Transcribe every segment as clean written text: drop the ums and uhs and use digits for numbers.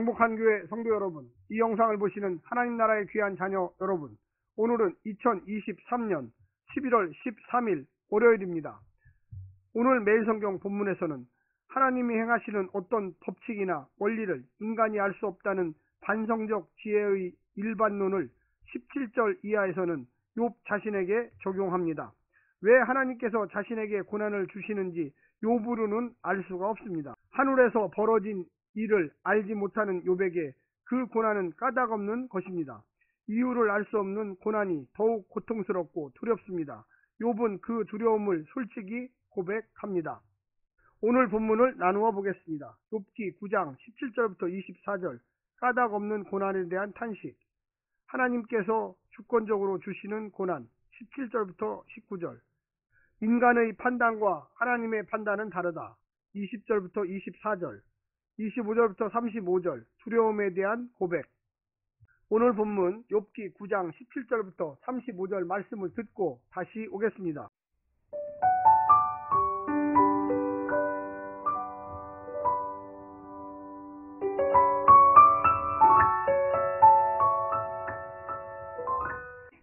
행복한 교회 성도 여러분, 이 영상을 보시는 하나님 나라의 귀한 자녀 여러분, 오늘은 2023년 11월 13일 월요일입니다. 오늘 매일성경 본문에서는 하나님이 행하시는 어떤 법칙이나 원리를 인간이 알 수 없다는 반성적 지혜의 일반론을 17절 이하에서는 욥 자신에게 적용합니다. 왜 하나님께서 자신에게 고난을 주시는지 욥으로는 알 수가 없습니다. 하늘에서 벌어진 일을 알지 못하는 욥에게 그 고난은 까닭없는 것입니다. 이유를 알 수 없는 고난이 더욱 고통스럽고 두렵습니다. 욥은 그 두려움을 솔직히 고백합니다. 오늘 본문을 나누어 보겠습니다. 욥기 9장 17절부터 24절, 까닭없는 고난에 대한 탄식, 하나님께서 주권적으로 주시는 고난 17절부터 19절, 인간의 판단과 하나님의 판단은 다르다 20절부터 24절, 25절부터 35절, 두려움에 대한 고백. 오늘 본문 욥기 9장 17절부터 35절 말씀을 듣고 다시 오겠습니다.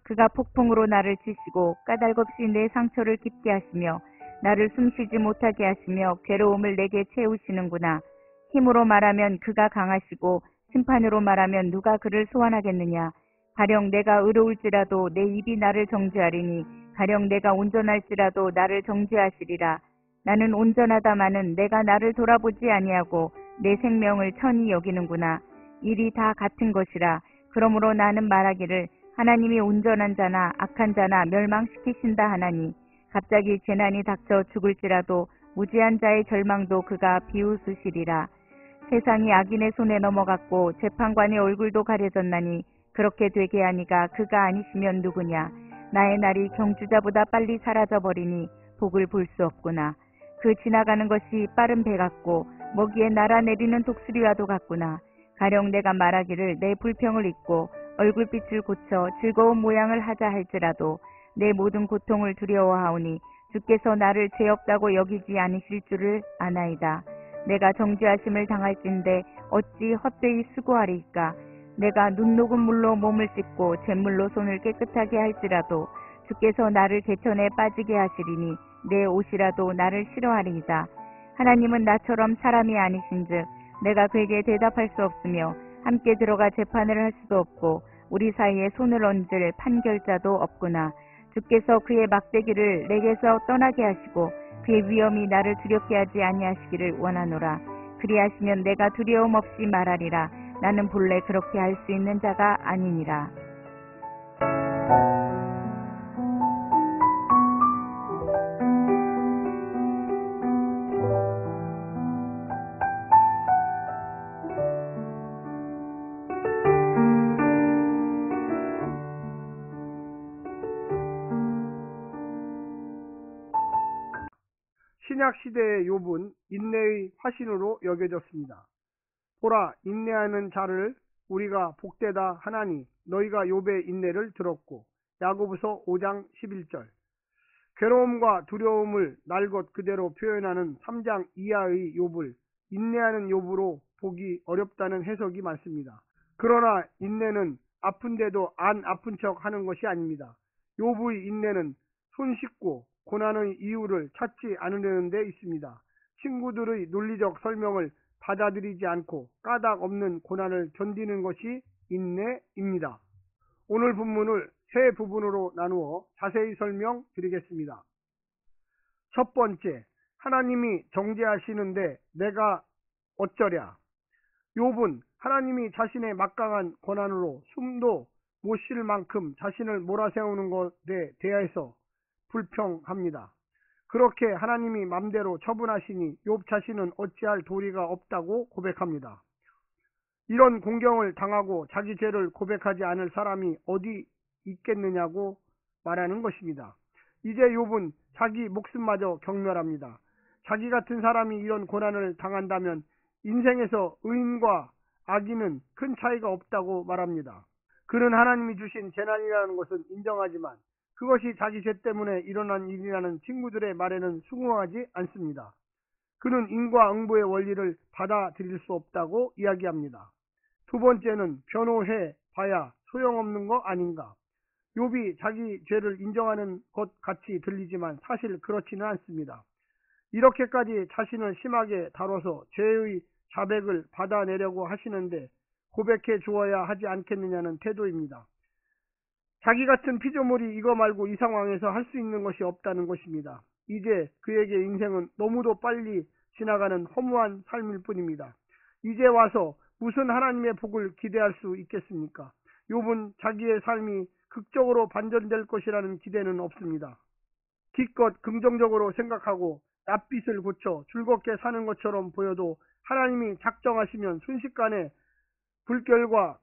그가 폭풍으로 나를 치시고 까닭없이 내 상처를 깊게 하시며 나를 숨쉬지 못하게 하시며 괴로움을 내게 채우시는구나. 힘으로 말하면 그가 강하시고 심판으로 말하면 누가 그를 소환하겠느냐. 가령 내가 의로울지라도 내 입이 나를 정죄하리니 가령 내가 온전할지라도 나를 정죄하시리라. 나는 온전하다마는 내가 나를 돌아보지 아니하고 내 생명을 천히 여기는구나. 일이 다 같은 것이라. 그러므로 나는 말하기를 하나님이 온전한 자나 악한 자나 멸망시키신다 하나니 갑자기 재난이 닥쳐 죽을지라도 무지한 자의 절망도 그가 비웃으시리라. 세상이 악인의 손에 넘어갔고 재판관의 얼굴도 가려졌나니 그렇게 되게 하니가 그가 아니시면 누구냐. 나의 날이 경주자보다 빨리 사라져버리니 복을 볼 수 없구나. 그 지나가는 것이 빠른 배 같고 먹이에 날아내리는 독수리와도 같구나. 가령 내가 말하기를 내 불평을 잊고 얼굴빛을 고쳐 즐거운 모양을 하자 할지라도 내 모든 고통을 두려워하오니 주께서 나를 죄 없다고 여기지 않으실 줄을 아나이다. 내가 정죄하심을 당할진대 어찌 헛되이 수고하리이까. 내가 눈 녹은 물로 몸을 씻고 잿물로 손을 깨끗하게 할지라도 주께서 나를 개천에 빠지게 하시리니 내 옷이라도 나를 싫어하리이다. 하나님은 나처럼 사람이 아니신즉 내가 그에게 대답할 수 없으며 함께 들어가 재판을 할 수도 없고 우리 사이에 손을 얹을 판결자도 없구나. 주께서 그의 막대기를 내게서 떠나게 하시고 그의 위엄이 나를 두렵게 하지 아니하시기를 원하노라. 그리하시면 내가 두려움 없이 말하리라. 나는 본래 그렇게 할 수 있는 자가 아니니라. 신약 시대의 욥은 인내의 화신으로 여겨졌습니다. 보라, 인내하는 자를 우리가 복되다 하나니 너희가 욥의 인내를 들었고. 야고보서 5장 11절. 괴로움과 두려움을 날 것 그대로 표현하는 3장 이하의 욥을 인내하는 욥으로 보기 어렵다는 해석이 많습니다. 그러나 인내는 아픈데도 안 아픈 척 하는 것이 아닙니다. 욥의 인내는 손 씻고 고난의 이유를 찾지 않으려는 데 있습니다. 친구들의 논리적 설명을 받아들이지 않고 까닭 없는 고난을 견디는 것이 인내입니다. 오늘 본문을 세 부분으로 나누어 자세히 설명드리겠습니다. 첫 번째, 하나님이 정죄하시는데 내가 어쩌랴. 욥은 하나님이 자신의 막강한 고난으로 숨도 못 쉴 만큼 자신을 몰아세우는 것에 대해서 불평합니다. 그렇게 하나님이 맘대로 처분하시니 욥 자신은 어찌할 도리가 없다고 고백합니다. 이런 공경을 당하고 자기 죄를 고백하지 않을 사람이 어디 있겠느냐고 말하는 것입니다. 이제 욥은 자기 목숨마저 경멸합니다. 자기 같은 사람이 이런 고난을 당한다면 인생에서 의인과 악인은 큰 차이가 없다고 말합니다. 그는 하나님이 주신 재난이라는 것은 인정하지만 그것이 자기 죄 때문에 일어난 일이라는 친구들의 말에는 수긍하지 않습니다. 그는 인과응보의 원리를 받아들일 수 없다고 이야기합니다. 두 번째는 변호해 봐야 소용없는 거 아닌가. 욥이 자기 죄를 인정하는 것 같이 들리지만 사실 그렇지는 않습니다. 이렇게까지 자신을 심하게 다뤄서 죄의 자백을 받아내려고 하시는데 고백해 주어야 하지 않겠느냐는 태도입니다. 자기 같은 피조물이 이거 말고 이 상황에서 할 수 있는 것이 없다는 것입니다. 이제 그에게 인생은 너무도 빨리 지나가는 허무한 삶일 뿐입니다. 이제 와서 무슨 하나님의 복을 기대할 수 있겠습니까? 욥은 자기의 삶이 극적으로 반전될 것이라는 기대는 없습니다. 기껏 긍정적으로 생각하고 낯빛을 고쳐 즐겁게 사는 것처럼 보여도 하나님이 작정하시면 순식간에 불결과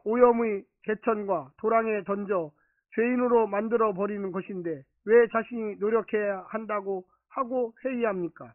오염의 개천과 도랑에 던져 죄인으로 만들어 버리는 것인데 왜 자신이 노력해야 한다고 하고 회의합니까?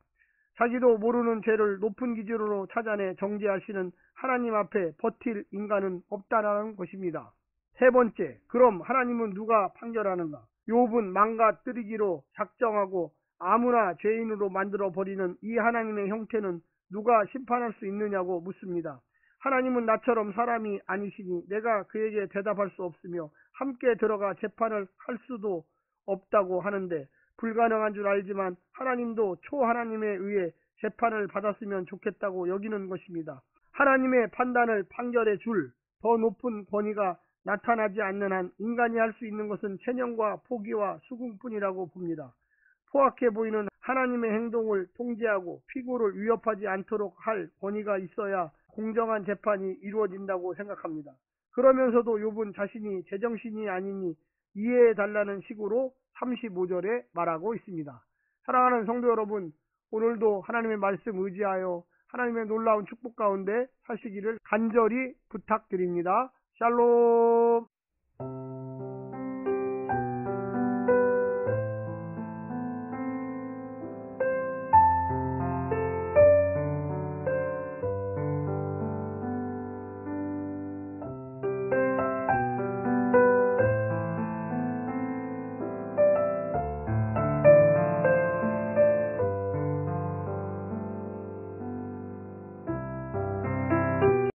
자기도 모르는 죄를 높은 기준으로 찾아내 정죄하시는 하나님 앞에 버틸 인간은 없다라는 것입니다. 세 번째, 그럼 하나님은 누가 판결하는가? 욥은 망가뜨리기로 작정하고 아무나 죄인으로 만들어 버리는 이 하나님의 형태는 누가 심판할 수 있느냐고 묻습니다. 하나님은 나처럼 사람이 아니시니 내가 그에게 대답할 수 없으며 함께 들어가 재판을 할 수도 없다고 하는데 불가능한 줄 알지만 하나님도 초하나님에 의해 재판을 받았으면 좋겠다고 여기는 것입니다. 하나님의 판단을 판결해 줄 더 높은 권위가 나타나지 않는 한 인간이 할 수 있는 것은 체념과 포기와 수긍뿐이라고 봅니다. 포악해 보이는 하나님의 행동을 통제하고 피고를 위협하지 않도록 할 권위가 있어야 공정한 재판이 이루어진다고 생각합니다. 그러면서도 욥은 자신이 제정신이 아니니 이해해달라는 식으로 35절에 말하고 있습니다. 사랑하는 성도 여러분, 오늘도 하나님의 말씀 의지하여 하나님의 놀라운 축복 가운데 사시기를 간절히 부탁드립니다. 샬롬.